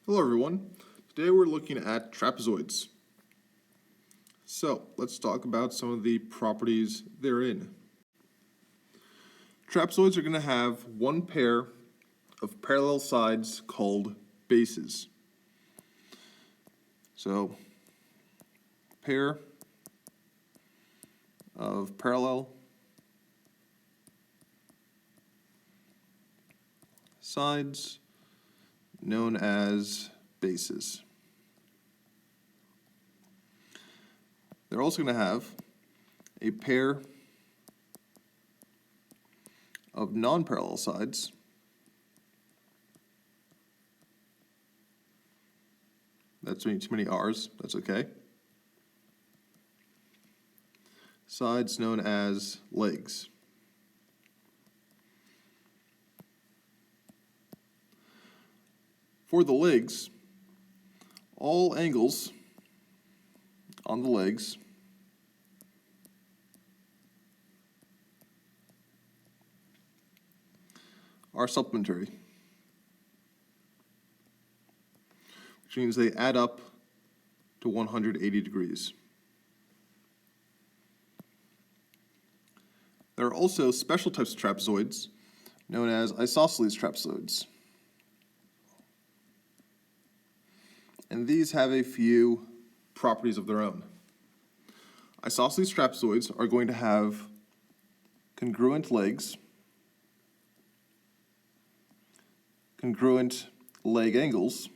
Hello everyone. Today we're looking at trapezoids. So let's talk about some of the properties therein. Trapezoids are going to have one pair of parallel sides called bases. So pair of parallel sides known as bases. They're also going to have a pair of non-parallel sides that's too many R's, that's okay. Sides known as legs. For the legs, all angles on the legs are supplementary, which means they add up to 180 degrees. There are also special types of trapezoids known as isosceles trapezoids. And these have a few properties of their own. Isosceles trapezoids are going to have congruent legs, congruent leg angles,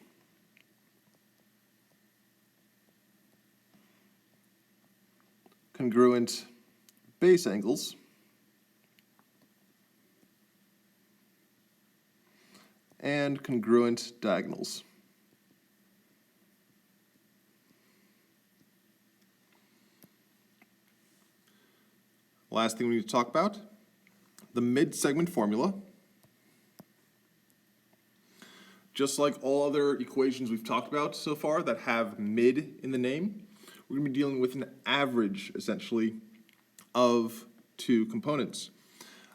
congruent base angles, and congruent diagonals. Last thing we need to talk about, the mid-segment formula. Just like all other equations we've talked about so far that have mid in the name, we're going to be dealing with an average, essentially, of two components.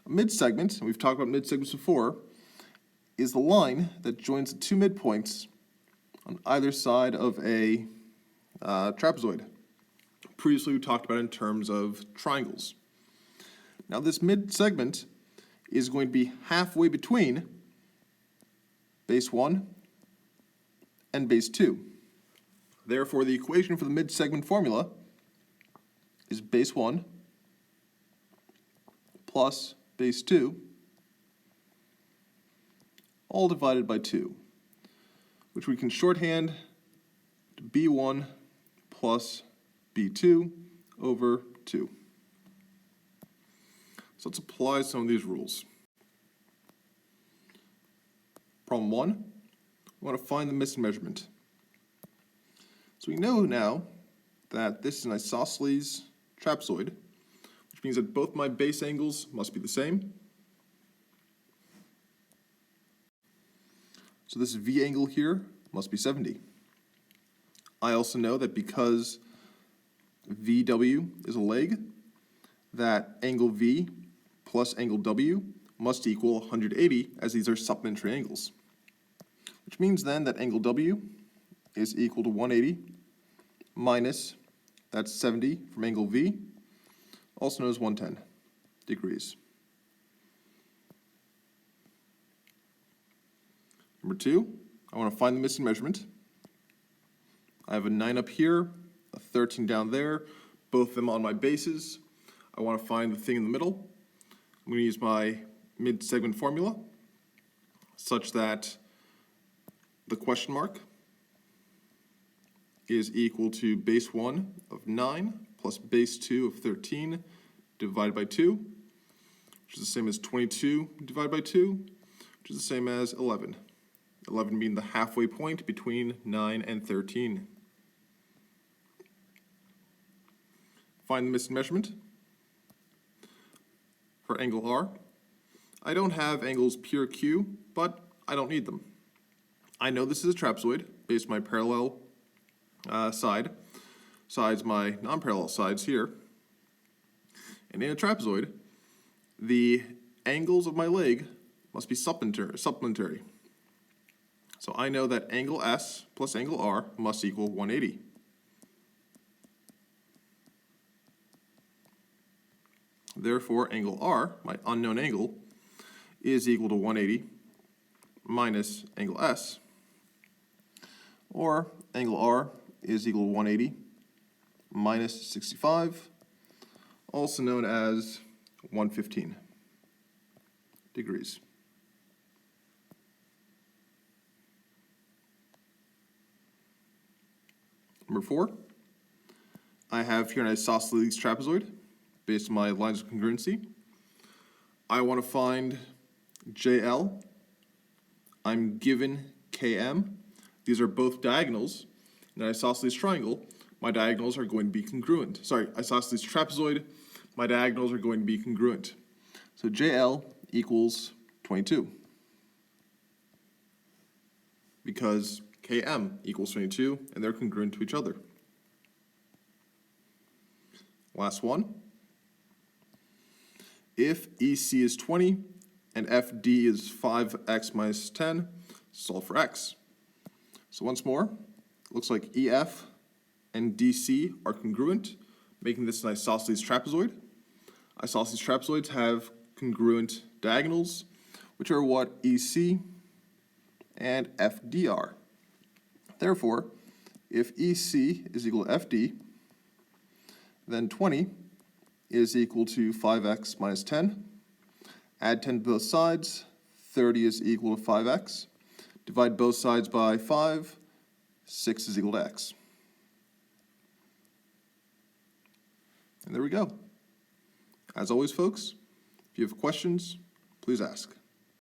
A mid-segment, and we've talked about mid-segments before, is the line that joins the two midpoints on either side of a trapezoid. Previously, we talked about it in terms of triangles. Now, this mid-segment is going to be halfway between base 1 and base 2. Therefore, the equation for the mid-segment formula is base 1 plus base 2, all divided by 2, which we can shorthand to b1 plus b2 over 2. So let's apply some of these rules. Problem 1, we want to find the missing measurement. So we know now that this is an isosceles trapezoid, which means that both my base angles must be the same. So this V angle here must be 70. I also know that because VW is a leg, that angle V plus angle W must equal 180, as these are supplementary angles. Which means then that angle W is equal to 180 minus, that's 70 from angle V, also known as 110 degrees. Number 2, I want to find the missing measurement. I have a 9 up here, a 13 down there, both of them on my bases. I want to find the thing in the middle. I'm going to use my mid-segment formula such that the question mark is equal to base 1 of 9 plus base 2 of 13 divided by 2, which is the same as 22 divided by 2, which is the same as 11. 11 being the halfway point between 9 and 13. Find the missing measurement. For angle R, I don't have angles P or Q, but I don't need them. I know this is a trapezoid based on my parallel sides my non-parallel sides here. And in a trapezoid, the angles of my leg must be supplementary. So I know that angle S plus angle R must equal 180. Therefore, angle R, my unknown angle, is equal to 180 minus angle S, or angle R is equal to 180 minus 65, also known as 115 degrees. Number 4, I have here an isosceles trapezoid based on my lines of congruency. I want to find JL. I'm given KM. These are both diagonals. In an isosceles triangle, my diagonals are going to be congruent. Sorry, isosceles trapezoid, my diagonals are going to be congruent. So JL equals 22. Because KM equals 22, and they're congruent to each other. Last one. If EC is 20 and FD is 5x minus 10, solve for x. So once more, it looks like EF and DC are congruent, making this an isosceles trapezoid. Isosceles trapezoids have congruent diagonals, which are what EC and FD are. Therefore, if EC is equal to FD, then 20 is equal to 5x minus 10. Add 10 to both sides. 30 is equal to 5x. Divide both sides by 5. 6 is equal to x. And there we go. As always, folks, if you have questions, please ask.